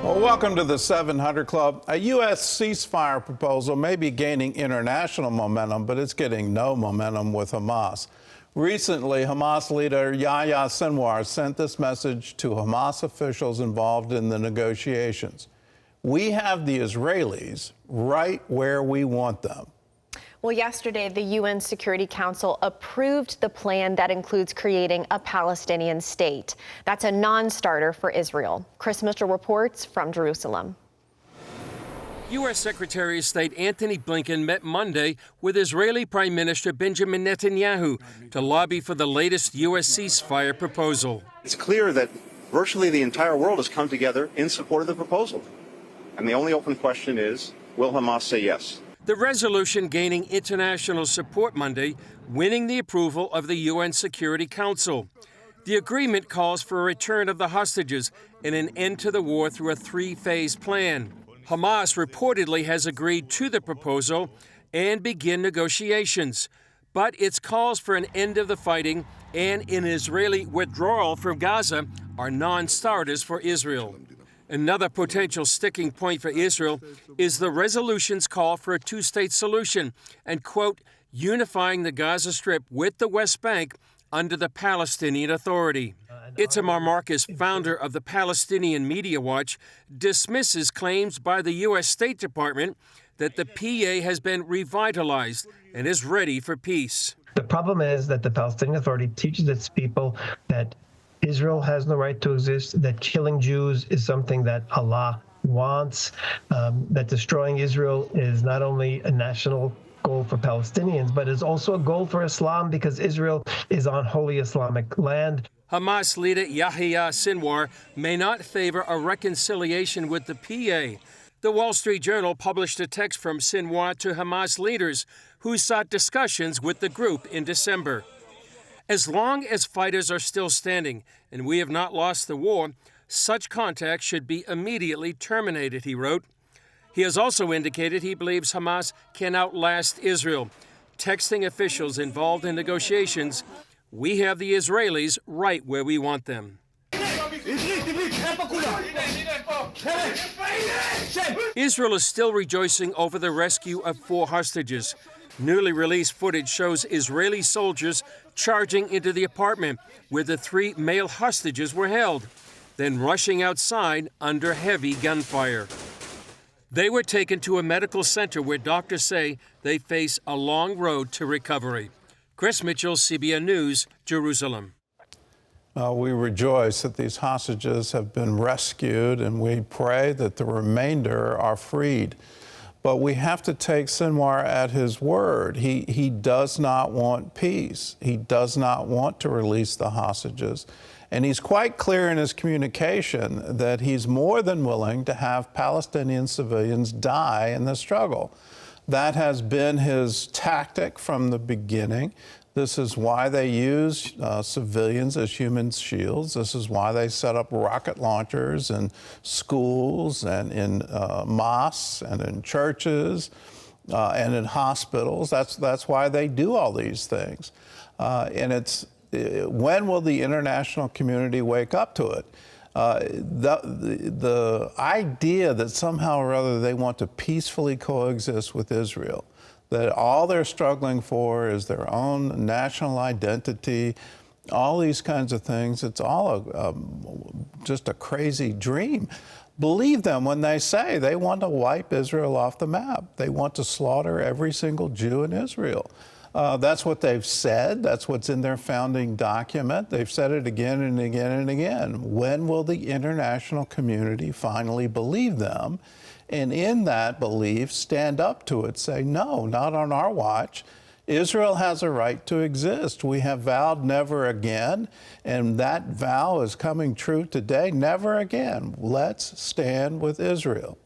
Well, welcome to the 700 Club. A U.S. ceasefire proposal may be gaining international momentum, but it's getting no momentum with Hamas. Recently, Hamas leader Yahya Sinwar sent this message to Hamas officials involved in the negotiations. We have the Israelis right where we want them. Well, yesterday, the UN Security Council approved the plan that includes creating a Palestinian state. That's a non-starter for Israel. Chris Mitchell reports from Jerusalem. U.S. Secretary of State Antony Blinken met Monday with Israeli Prime Minister Benjamin Netanyahu to lobby for the latest U.S. ceasefire proposal. It's clear that virtually the entire world has come together in support of the proposal. And the only open question is, will Hamas say yes? The resolution gaining international support Monday, winning the approval of the UN Security Council. The agreement calls for a return of the hostages and an end to the war through a three-phase plan. Hamas reportedly has agreed to the proposal and begin negotiations, but its calls for an end of the fighting and an Israeli withdrawal from Gaza are non-starters for Israel. Another potential sticking point for Israel is the resolution's call for a two-state solution and, quote, unifying the Gaza Strip with the West Bank under the Palestinian Authority. Itamar Marcus, founder of the Palestinian Media Watch, dismisses claims by the U.S. State Department that the PA has been revitalized and is ready for peace. The problem is that the Palestinian Authority teaches its people that Israel has no right to exist, that killing Jews is something that Allah wants, that destroying Israel is not only a national goal for Palestinians, but is also a goal for Islam because Israel is on holy Islamic land. Hamas leader Yahya Sinwar may not favor a reconciliation with the PA. The Wall Street Journal published a text from Sinwar to Hamas leaders who sought discussions with the group in December. As long as fighters are still standing and we have not lost the war, such contact should be immediately terminated, he wrote. He has also indicated he believes Hamas can outlast Israel, texting officials involved in negotiations, "We have the Israelis right where we want them." Israel is still rejoicing over the rescue of 4 hostages. Newly released footage shows Israeli soldiers charging into the apartment where the 3 male hostages were held, then rushing outside under heavy gunfire. They were taken to a medical center where doctors say they face a long road to recovery. Chris Mitchell, CBN News, Jerusalem. We rejoice that these hostages have been rescued, and we pray that the remainder are freed. But we have to take Sinwar at his word. He does not want peace. He does not want to release the hostages. And he's quite clear in his communication that he's more than willing to have Palestinian civilians die in the struggle. That has been his tactic from the beginning. This is why they use civilians as human shields. This is why they set up rocket launchers in schools and in mosques and in churches and in hospitals. That's why they do all these things. And when will the international community wake up to it? The idea that somehow or other they want to peacefully coexist with Israel, that all they're struggling for is their own national identity, all these kinds of things, it's all just a crazy dream. Believe them when they say they want to wipe Israel off the map. They want to slaughter every single Jew in Israel. That's what they've said. That's what's in their founding document. They've said it again and again and again. When will the international community finally believe them? And in that belief, stand up to it, say, no, not on our watch. Israel has a right to exist. We have vowed never again, and that vow is coming true today. Never again. Let's stand with Israel.